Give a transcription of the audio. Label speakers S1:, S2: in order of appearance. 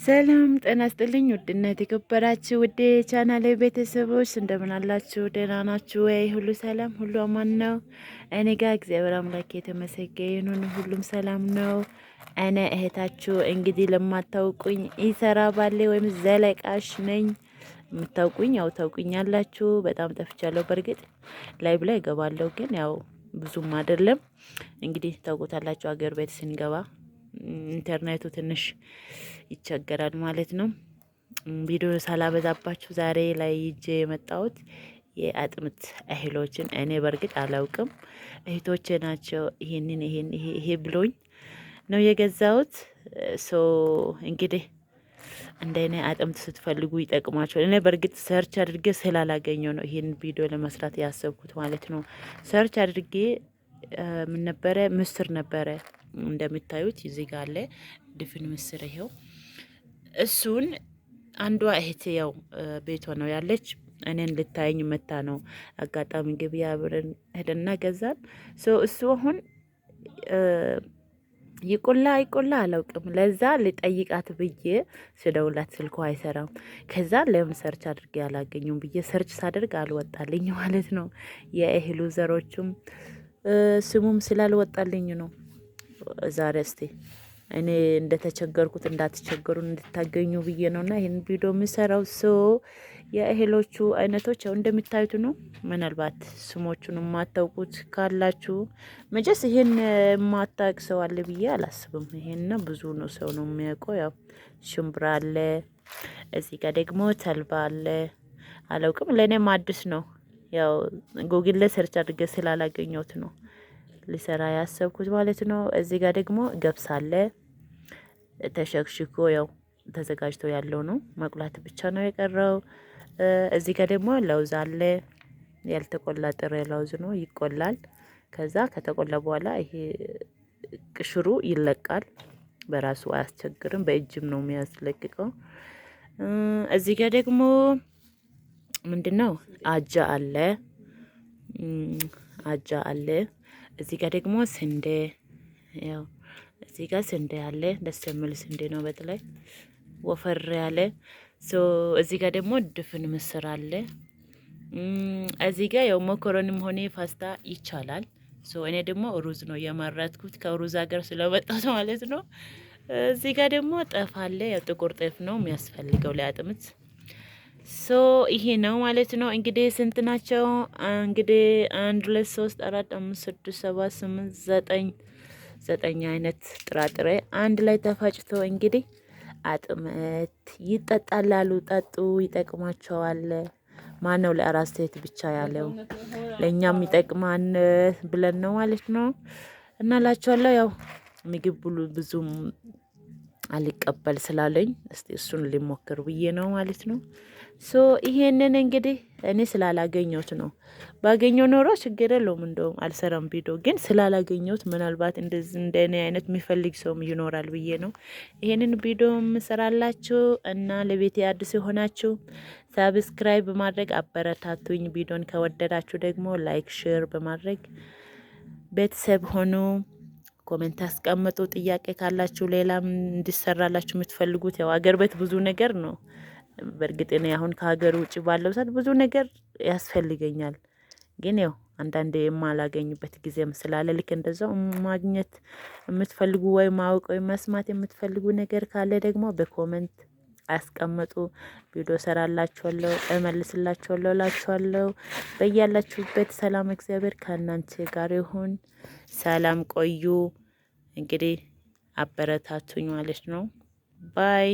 S1: ሰላም ጤና ይስጥልኝ። ውድና የተከበራችሁ ውድ ቻናሌ ቤተሰቦች እንደምን አላችሁ? ደህና ናችሁ ወይ? ሁሉ ሰላም፣ ሁሉ አማን ነው። እኔ ጋር እግዚአብሔር አምላክ የተመሰገነ ይሁን፣ ሁሉም ሰላም ነው። እኔ እህታችሁ እንግዲህ ለማታውቁኝ ኢሰራ ባሌ ወይም ዘለቃሽ ነኝ። የምታውቁኝ ያው ታውቁኛላችሁ። በጣም ጠፍቻለሁ። በእርግጥ ላይቭ ላይ እገባለሁ፣ ግን ያው ብዙም አይደለም። እንግዲህ ታውቁታላችሁ ሀገር ቤት ስንገባ ኢንተርኔቱ ትንሽ ይቸገራል ማለት ነው። ቪዲዮ ሳላበዛባችሁ ዛሬ ላይ ይዤ የመጣሁት የአጥምት እህሎችን እኔ በእርግጥ አላውቅም፣ እህቶቼ ናቸው ይሄ ብሎኝ ነው የገዛሁት። ሶ እንግዲህ እንደኔ አጥምት ስትፈልጉ ይጠቅማችኋል። እኔ በእርግጥ ሰርች አድርጌ ስላላገኘው ነው ይሄን ቪዲዮ ለመስራት ያሰብኩት ማለት ነው። ሰርች አድርጌ ምን ነበረ ምስር ነበረ እንደምታዩት እዚህ ጋር አለ ድፍን ምስር ይሄው። እሱን አንዷ እህቴ ያው ቤቷ ነው ያለች፣ እኔን ልታየኝ መታ ነው። አጋጣሚ ገበያ አብረን ሄደና ገዛን። እሱ አሁን ይቆላ አላውቅም። ለዛ ልጠይቃት ብዬ ስደውላት ስልኳ አይሰራም። ከዛ ለምን ሰርች አድርጌ አላገኘውም ብዬ ሰርች ሳደርግ አልወጣልኝ ማለት ነው። የእህሉ ዘሮቹም ስሙም ስላልወጣልኝ ነው። ዛሬ እስቲ እኔ እንደተቸገርኩት እንዳትቸገሩ እንድታገኙ ብዬ ነውና ይሄን ቪዲዮ የምሰራው። የእህሎቹ አይነቶች ያው እንደምታዩት ነው። ምናልባት ስሞቹን የማታውቁት ካላችሁ መቼስ ይሄን የማታውቅ ሰው አለ ብዬ አላስብም። ይሄን ብዙ ነው ሰው ነው የሚያውቀው። ያው ሽምብራ አለ፣ እዚህ ጋር ደግሞ ተልባ አለ። አላውቅም፣ ለእኔም አዲስ ነው። ያው ጉግል ላይ ሰርች አድርጌ ስላላገኘሁት ነው ሊሰራ ያሰብኩት ማለት ነው። እዚህ ጋር ደግሞ ገብስ አለ ተሸክሽኮ ያው ተዘጋጅቶ ያለው ነው። መቁላት ብቻ ነው የቀረው። እዚህ ጋር ደግሞ ለውዝ አለ። ያልተቆላ ጥሬ ለውዝ ነው፣ ይቆላል። ከዛ ከተቆላ በኋላ ይሄ ቅሽሩ ይለቃል። በራሱ አያስቸግርም፣ በእጅም ነው የሚያስለቅቀው። እዚህ ጋር ደግሞ ምንድነው አጃ አለ። እዚህ ጋር ደግሞ ስንዴ፣ ያው እዚህ ጋር ስንዴ አለ። ደስ የሚል ስንዴ ነው፣ በተለይ ወፈር ያለ። እዚህ ጋር ደግሞ ድፍን ምስር አለ። እዚህ ጋር ያው መኮረንም ሆነ ፓስታ ይቻላል። እኔ ደግሞ ሩዝ ነው የመረጥኩት ከሩዝ ሀገር ስለመጣሁት ማለት ነው። እዚህ ጋር ደግሞ ጤፍ አለ። ያው ጥቁር ጤፍ ነው የሚያስፈልገው ለአጥምት። ይሄ ነው ማለት ነው። እንግዲህ ስንት ናቸው? እንግዲህ 1 2 3 4 5 6 7 8 9 አይነት ጥራጥሬ አንድ ላይ ተፈጭቶ እንግዲህ አጥምት ይጠጣላሉ። ጠጡ፣ ይጠቅማቸዋል። ማን ነው ለአራስ ሴት ብቻ ያለው? ለእኛም ይጠቅማን ብለን ነው ማለት ነው። እና ላችኋለሁ ያው ምግብ ብሉ ብዙም አልቀበል ስላለኝ እስቲ እሱን ሊሞክር ብዬ ነው ማለት ነው። ይሄንን እንግዲህ እኔ ስላላገኘሁት ነው። ባገኘው ኖሮ ችግር የለውም፣ እንደውም አልሰራም ቪዲዮ። ግን ስላላገኘሁት ምናልባት እንደዚህ እንደኔ አይነት የሚፈልግ ሰውም ይኖራል ብዬ ነው ይሄንን ቪዲዮ የምሰራላችሁ። እና ለቤቴ አዲስ የሆናችሁ ሳብስክራይብ በማድረግ አበረታቱኝ። ቪዲዮን ከወደዳችሁ ደግሞ ላይክ፣ ሼር በማድረግ ቤተሰብ ሆኑ። ኮሜንት አስቀምጡ። ጥያቄ ካላችሁ ሌላም እንዲሰራላችሁ የምትፈልጉት ያው አገር ቤት ብዙ ነገር ነው። በእርግጥ እኔ አሁን ከሀገር ውጭ ባለው ሰዓት ብዙ ነገር ያስፈልገኛል። ግን ያው አንዳንዴ የማላገኝበት ጊዜም ስላለ ልክ እንደዛው ማግኘት የምትፈልጉ ወይ ማወቅ ወይ መስማት የምትፈልጉ ነገር ካለ ደግሞ በኮሜንት አስቀምጡ። ቪዲዮ ሰራላችኋለሁ፣ እመልስላችኋለሁ እላችኋለሁ። በያላችሁበት ሰላም እግዚአብሔር ከእናንተ ጋር ይሁን። ሰላም ቆዩ። እንግዲህ አበረታቱኝ ማለት ነው። ባይ